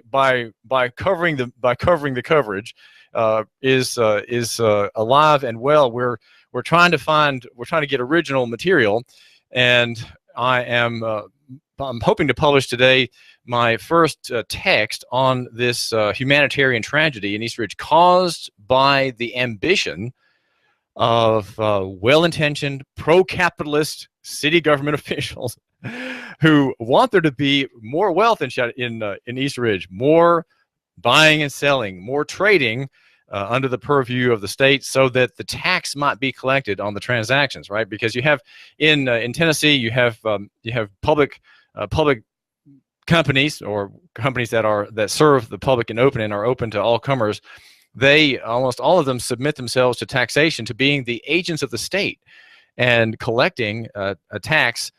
by covering the coverage is alive and well. We're trying to get original material, and I'm hoping to publish today my first text on this humanitarian tragedy in East Ridge caused by the ambition of well-intentioned, pro-capitalist city government officials who want there to be more wealth in East Ridge, more buying and selling, more trading under the purview of the state, so that the tax might be collected on the transactions, right? Because you have in Tennessee, you have public companies, or companies that serve the public and are open to all comers. They, almost all of them, submit themselves to taxation, to being the agents of the state and collecting a tax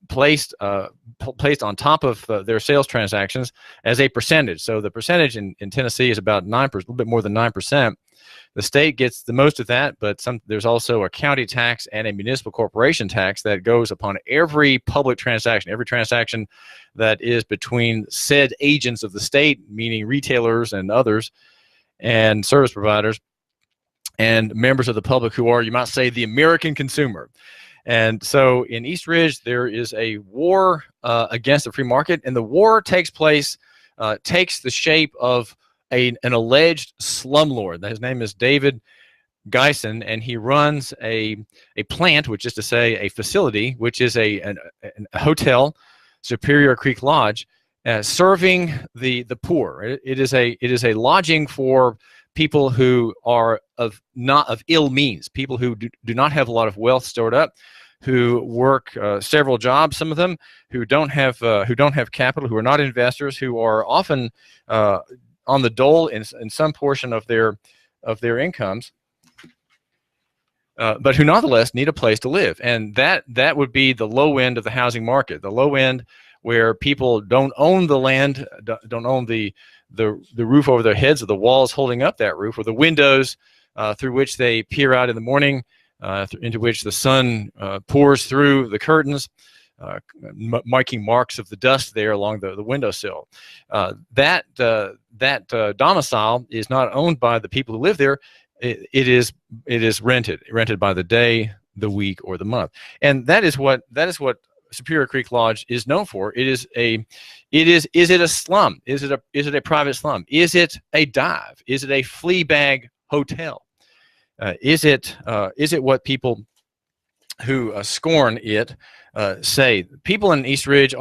placed on top of their sales transactions as a percentage. So the percentage in Tennessee is about 9%, a little bit more than 9%. The state gets the most of that, but there's also a county tax and a municipal corporation tax that goes upon every public transaction, every transaction that is between said agents of the state, meaning retailers and others, and service providers, and members of the public who are, you might say, the American consumer. And so in East Ridge, there is a war against the free market, and the war takes the shape of an alleged slumlord. His name is David Geisen, and he runs a plant, which is to say a facility, which is a hotel, Superior Creek Lodge, serving the poor. It is a lodging for people who are not of ill means, people who do not have a lot of wealth stored up, who work several jobs, some of them, who don't have capital, who are not investors, who are often on the dole in some portion of their incomes, but who nonetheless need a place to live. And that would be the low end of the housing market, the low end where people don't own the land, don't own the roof over their heads, or the walls holding up that roof, or the windows through which they peer out in the morning, into which the sun pours through the curtains, making marks of the dust there along the windowsill. That domicile is not owned by the people who live there. It is rented by the day, the week, or the month. And that is what Superior Creek Lodge is known for. Is it a slum? Is it a private slum? Is it a dive? Is it a flea bag hotel? Is it what people who scorn it say? People in East Ridge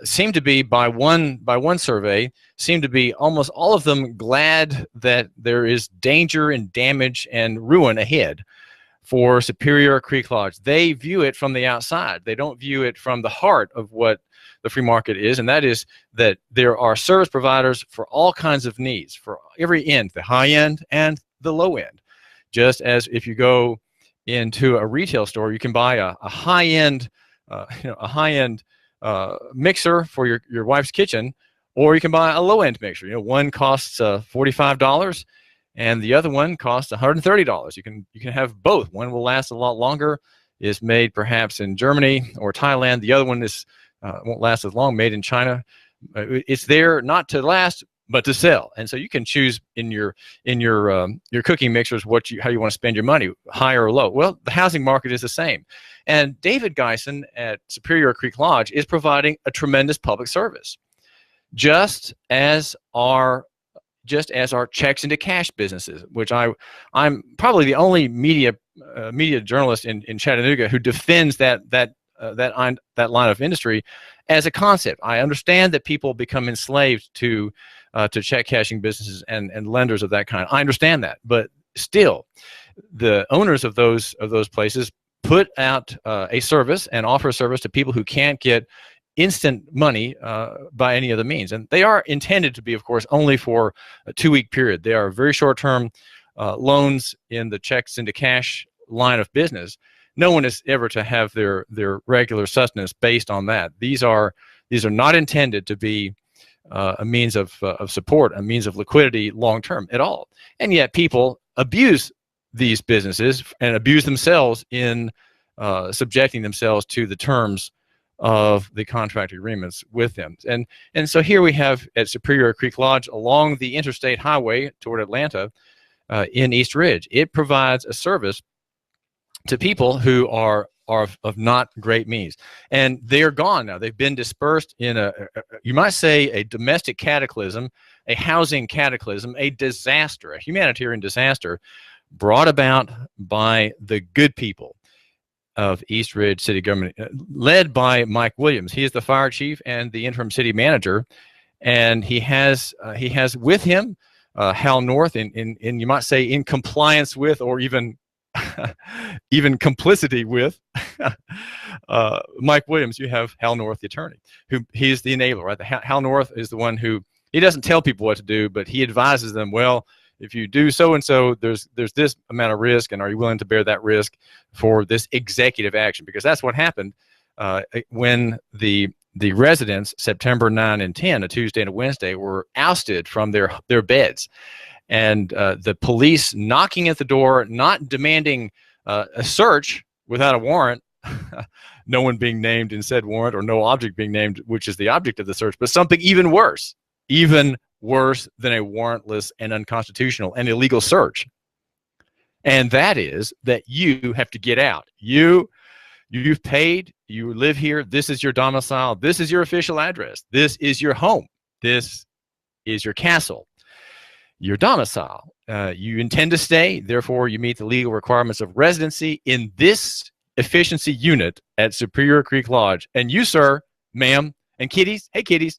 seem to be, by one survey, seem to be almost all of them glad that there is danger and damage and ruin ahead for Superior Creek Lodge. They view it from the outside. They don't view it from the heart of what the free market is, and that is that there are service providers for all kinds of needs, for every end, the high end and the low end. Just as if you go into a retail store, you can buy a high-end mixer for your wife's kitchen, or you can buy a low-end mixer. One costs $45, and the other one costs $130. You can have both. One will last a lot longer, is made perhaps in Germany or Thailand. The other one won't last as long, made in China. It's there not to last, but to sell. And so you can choose in your cooking mixers how you want to spend your money, high or low. Well, the housing market is the same. And David Geisen at Superior Creek Lodge is providing a tremendous public service, just as our checks into cash businesses, which I'm probably the only media journalist in Chattanooga who defends that line of industry as a concept. I understand that people become enslaved to check cashing businesses and lenders of that kind. I understand that, but still, the owners of those places put out a service and offer a service to people who can't get instant money by any other means. And they are intended to be, of course, only for a 2-week period. They are very short-term loans in the checks into cash line of business. No one is ever to have their regular sustenance based on that. These are not intended to be a means of support, a means of liquidity long-term at all. And yet people abuse these businesses and abuse themselves in subjecting themselves to the terms of the contract agreements with them. And so here we have at Superior Creek Lodge along the interstate highway toward Atlanta in East Ridge. It provides a service to people who are of not great means, and they are gone now. They've been dispersed in you might say, a domestic cataclysm, a housing cataclysm, a disaster, a humanitarian disaster brought about by the good people of East Ridge City Government, led by Mike Williams. He is the fire chief and the interim city manager, and he has with him Hal North in you might say in compliance with, or even even complicity with Mike Williams. You have Hal North, the attorney, who he's the enabler, right? Hal North is the one who, he doesn't tell people what to do, but he advises them, well, if you do so and so, there's this amount of risk, and are you willing to bear that risk for this executive action? Because that's what happened when the residents, September 9 and 10, a Tuesday and a Wednesday, were ousted from their beds. And the police knocking at the door, not demanding a search without a warrant, no one being named in said warrant, or no object being named, which is the object of the search, but something even worse than a warrantless and unconstitutional and illegal search. And that is that you have to get out. You've paid, you live here, this is your domicile, this is your official address, this is your home, this is your castle, your domicile. You intend to stay, therefore you meet the legal requirements of residency in this efficiency unit at Superior Creek Lodge. And you, sir, ma'am, and kitties, hey kitties,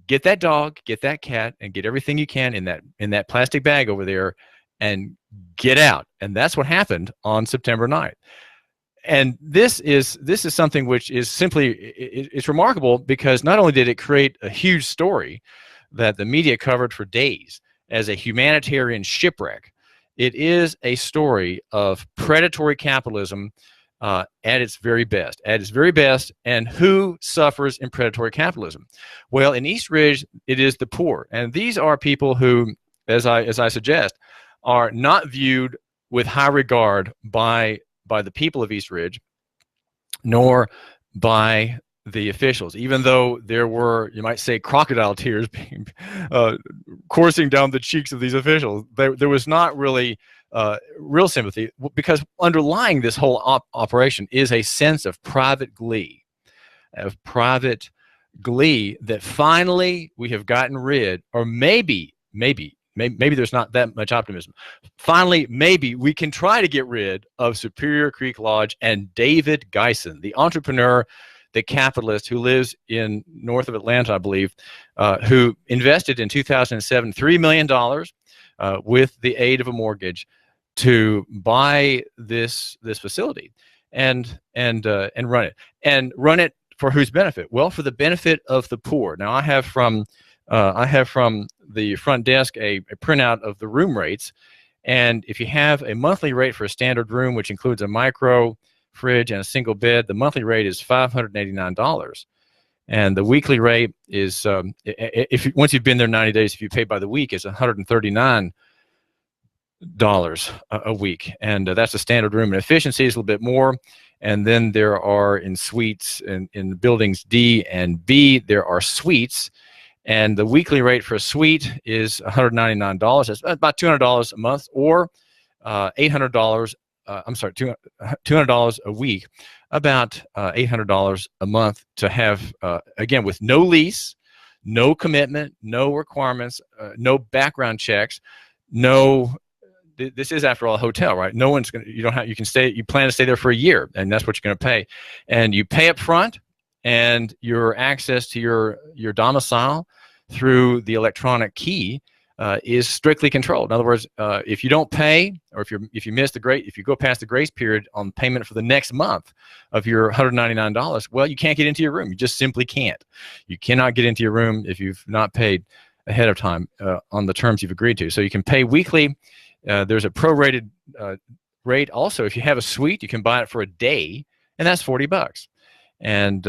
get that dog, get that cat, and get everything you can in that plastic bag over there and get out. And that's what happened on September 9th. And this is something which is simply, it's remarkable, because not only did it create a huge story that the media covered for days as a humanitarian shipwreck, it is a story of predatory capitalism at its very best. And who suffers in predatory capitalism? Well, in East Ridge, it is the poor. And these are people who, as I suggest, are not viewed with high regard by the people of East Ridge, nor by the officials, even though there were, you might say, crocodile tears being coursing down the cheeks of these officials. There was not really real sympathy, because underlying this whole operation is a sense of private glee, that finally we have gotten rid, or maybe there's not that much optimism. Finally, maybe we can try to get rid of Superior Creek Lodge and David Geisen, the entrepreneur, the capitalist who lives in north of Atlanta, I believe, who invested in 2007 $3 million with the aid of a mortgage to buy this facility and run it for whose benefit? Well, for the benefit of the poor. Now, I have from the front desk a printout of the room rates, and if you have a monthly rate for a standard room, which includes a micro fridge and a single bed, the monthly rate is $589, and the weekly rate is once you've been there 90 days, if you pay by the week, is $139 a week, and that's a standard room. And efficiency is a little bit more. And then there are, in suites, in buildings D and B, there are suites, and the weekly rate for a suite is $199. That's about $200 a month, or $800. $200 a week, about $800 a month to have, again, with no lease, no commitment, no requirements, no background checks, no. This is, after all, a hotel, right? No one's gonna. You can stay. You plan to stay there for a year, and that's what you're going to pay. And you pay up front, and your access to your domicile through the electronic key is strictly controlled. In other words, if you don't pay, or if you go past the grace period on payment for the next month of your $199, well, you can't get into your room. You just simply can't. You cannot get into your room if you've not paid ahead of time on the terms you've agreed to. So you can pay weekly. There's a prorated rate. Also, if you have a suite, you can buy it for a day, and that's $40. And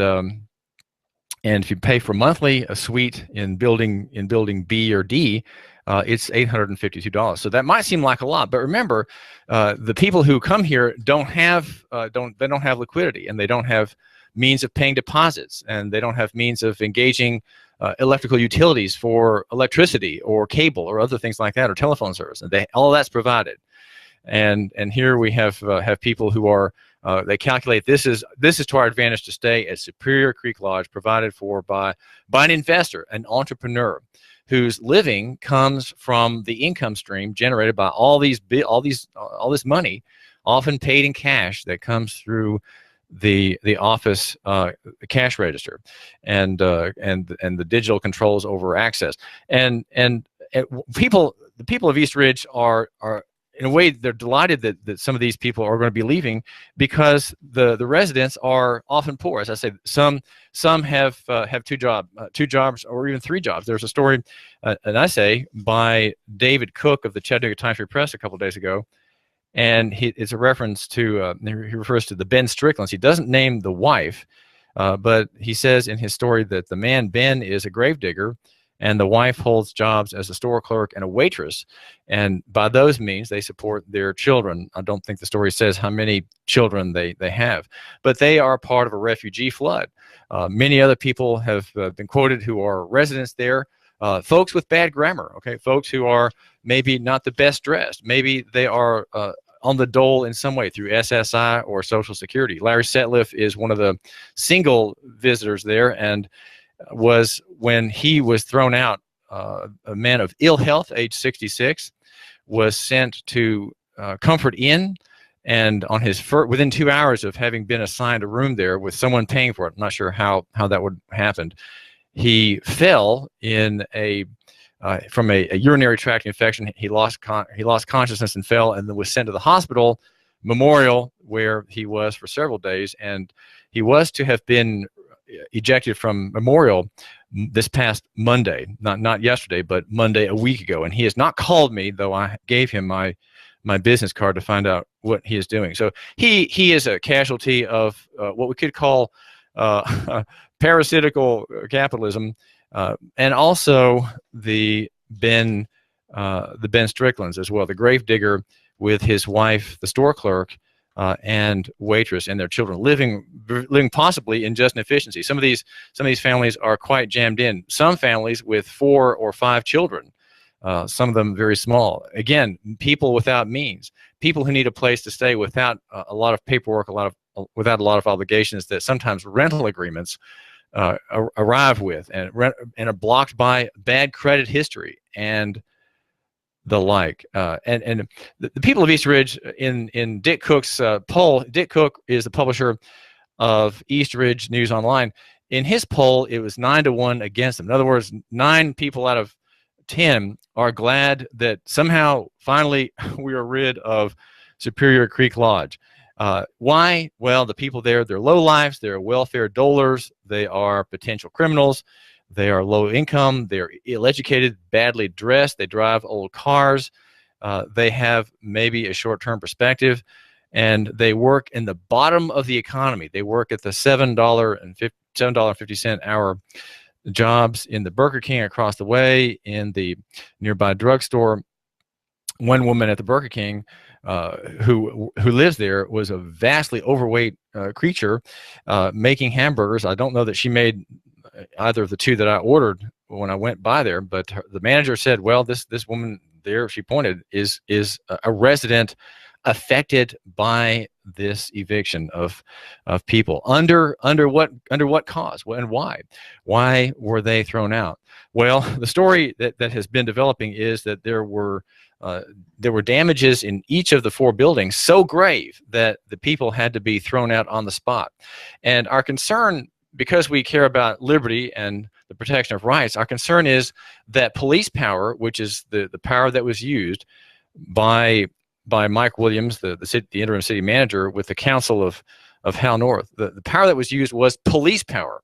if you pay for monthly, a suite in building B or D, it's $852. So that might seem like a lot, but remember, the people who come here don't have liquidity, and they don't have means of paying deposits, and they don't have means of engaging electrical utilities for electricity or cable or other things like that, or telephone service. And all that's provided. And here we have people who are they calculate this is to our advantage to stay at Superior Creek Lodge, provided for by an investor, an entrepreneur, whose living comes from the income stream generated by all this money, often paid in cash, that comes through the office cash register and the digital controls over access. And the people of East Ridge are in a way, they're delighted that some of these people are going to be leaving, because the residents are often poor. As I say, some have 2 jobs or even 3 jobs. There's a story, and I say, by David Cook of the Chattanooga Times-Free Press a couple of days ago, and it's a reference to he refers to the Ben Stricklands. He doesn't name the wife, but he says in his story that the man Ben is a gravedigger, and the wife holds jobs as a store clerk and a waitress, and by those means they support their children. I don't think the story says how many children they have, but they are part of a refugee flood. Many other people have been quoted who are residents there, folks with bad grammar, okay, folks who are maybe not the best dressed, maybe they are on the dole in some way through SSI or Social Security. Larry Setliff is one of the single visitors there, and was, when he was thrown out, a man of ill health, age 66, was sent to Comfort Inn, and on his within 2 hours of having been assigned a room there with someone paying for it, I'm not sure how that would happen, he fell in from a urinary tract infection. He lost consciousness and fell, and then was sent to the hospital Memorial, where he was for several days, and he was to have been ejected from Memorial this past Monday, not yesterday, but Monday a week ago. And he has not called me, though I gave him my business card to find out what he is doing. So he is a casualty of what we could call parasitical capitalism, and also the Ben Stricklands as well, the gravedigger with his wife, the store clerk, and waitress, and their children, living possibly in just inefficiency. Some of these families are quite jammed in. Some families with 4 or 5 children, some of them very small. Again, people without means, people who need a place to stay without a lot of paperwork, without a lot of obligations that sometimes rental agreements arrive with, and are blocked by bad credit history and the like. And the people of East Ridge, in Dick Cook's poll, Dick Cook is the publisher of East Ridge News Online. In his poll, it was 9-1 against them. In other words, 9 people out of 10 are glad that somehow, finally, we are rid of Superior Creek Lodge. Why? Well, the people there, they're lowlifes, they're welfare dolers, they are potential criminals, they are low income, they're ill-educated, badly dressed, they drive old cars, they have maybe a short-term perspective, and they work in the bottom of the economy. They work at the $7.50 hour jobs in the Burger King across the way, in the nearby drugstore. One woman at the Burger King who lives there was a vastly overweight creature making hamburgers. I don't know that she made either of the 2 that I ordered when I went by there, but the manager said, well, this woman there, she pointed, is a resident affected by this eviction of people. Under what cause? And why were they thrown out? Well, the story that has been developing is that there were damages in each of the 4 buildings so grave that the people had to be thrown out on the spot. And our concern, because we care about liberty and the protection of rights, our concern is that police power, which is the power that was used by Mike Williams, the interim city manager, with the council of Hal North, the power that was used was police power.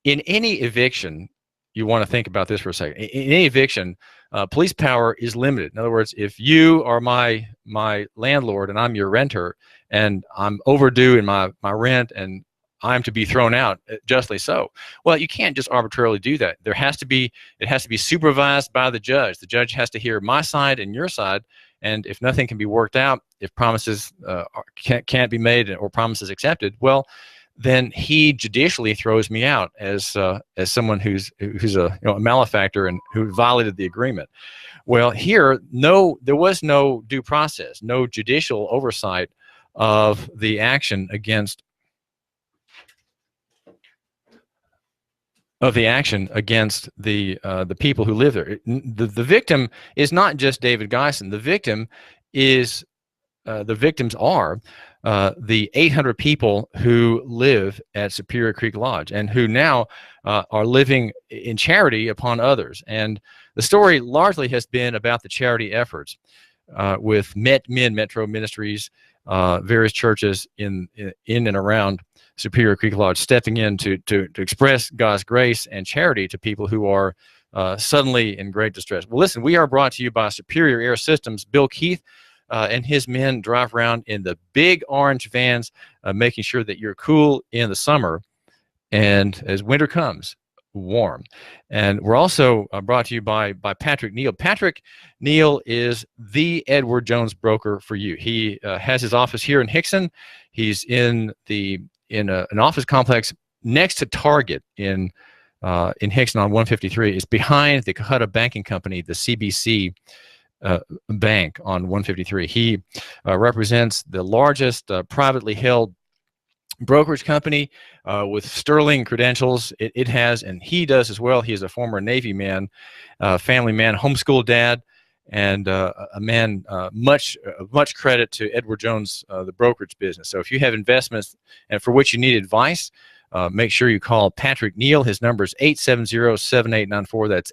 In any eviction, you want to think about this for a second. In any eviction, police power is limited. In other words, if you are my landlord and I'm your renter, and I'm overdue in my rent, and I'm to be thrown out, justly so. Well, you can't just arbitrarily do that. It has to be supervised by the judge. The judge has to hear my side and your side, and if nothing can be worked out, if promises can't be made or promises accepted, well, then he judicially throws me out as someone who's a malefactor and who violated the agreement. Well, here, there was no due process, no judicial oversight of the action against the people who live there. The victim is not just David Geisen. The victim is the victims are the 800 people who live at Superior Creek Lodge and who now are living in charity upon others. And the story largely has been about the charity efforts with Metro Ministries, various churches in and around Superior Creek Lodge stepping in to express God's grace and charity to people who are suddenly in great distress. Well, listen, we are brought to you by Superior Air Systems. Bill Keith and his men drive around in the big orange vans, making sure that you're cool in the summer, and as winter comes, warm. And we're also brought to you by Patrick Neal. Patrick Neal is the Edward Jones broker for you. He has his office here in Hickson. He's in an office complex next to Target in Hickson on 153. It's behind the Cohutta Banking Company, the CBC bank on 153. He represents the largest privately held brokerage company with sterling credentials. It has, and he does as well. He is a former Navy man, family man, homeschool dad, and a man much credit to Edward Jones, the brokerage business. So if you have investments and for which you need advice, make sure you call Patrick Neal. His number is 870-7894. That's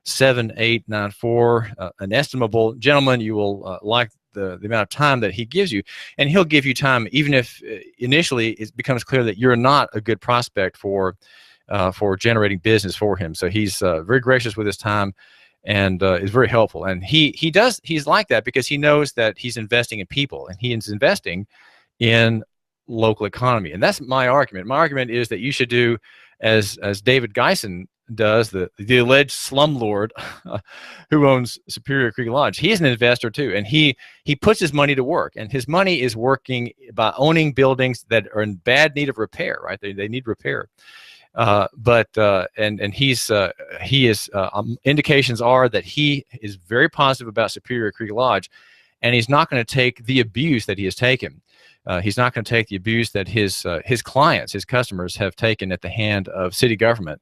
870-7894. An estimable gentleman. You will like the amount of time that he gives you, and he'll give you time even if initially it becomes clear that you're not a good prospect for generating business for him. So he's very gracious with his time and is very helpful. And he's like that because he knows that he's investing in people and he is investing in local economy. And that's my argument. My argument is that you should do as David Geisen does, the alleged slumlord who owns Superior Creek Lodge. He's an investor too, and he puts his money to work, and his money is working by owning buildings that are in bad need of repair. Right, they need repair. Indications are that he is very positive about Superior Creek Lodge, and he's not going to take the abuse that he has taken. He's not going to take the abuse that his clients, his customers, have taken at the hand of city government,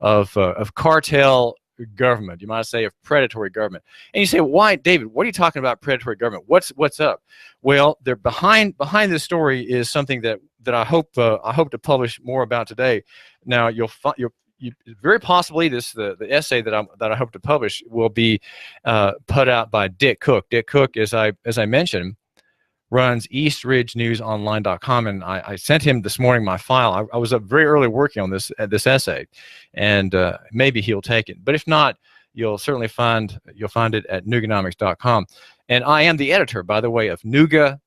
of cartel government. You might say of predatory government. And you say, why, David? What are you talking about? Predatory government? What's up? Well, they're behind this story is something that I hope to publish more about today. Now you very possibly the essay that I hope to publish will be put out by Dick Cook. Dick Cook, as I mentioned, runs EastRidgeNewsOnline.com, and I sent him this morning my file. I was up very early working on this essay, and maybe he'll take it. But if not, you'll certainly find it at Nooganomics.com. And I am the editor, by the way, of Nooganomics.com.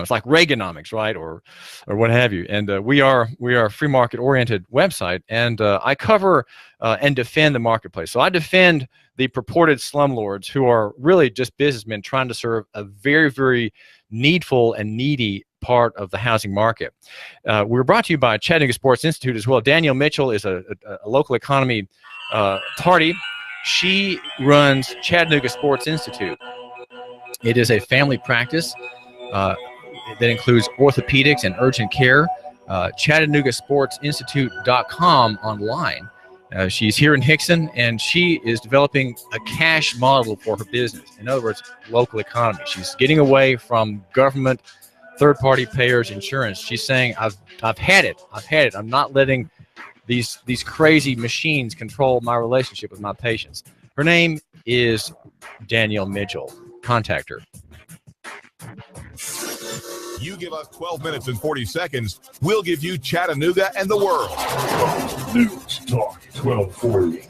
It's like Reaganomics, right, or what have you. And we are a free market oriented website, and I cover and defend the marketplace. So I defend the purported slumlords who are really just businessmen trying to serve a very, very needful and needy part of the housing market. We're brought to you by Chattanooga Sports Institute as well. Danielle Mitchell is a local economy tardy. She runs Chattanooga Sports Institute. It is a family practice that includes orthopedics and urgent care. ChattanoogaSportsInstitute.com online. She's here in Hickson, and she is developing a cash model for her business. In other words, local economy. She's getting away from government, third-party payers, insurance. She's saying, I've had it. I'm not letting these crazy machines control my relationship with my patients. Her name is Danielle Mitchell. Contact her. You give us 12 minutes and 40 seconds, we'll give you Chattanooga and the world. News Talk 1240.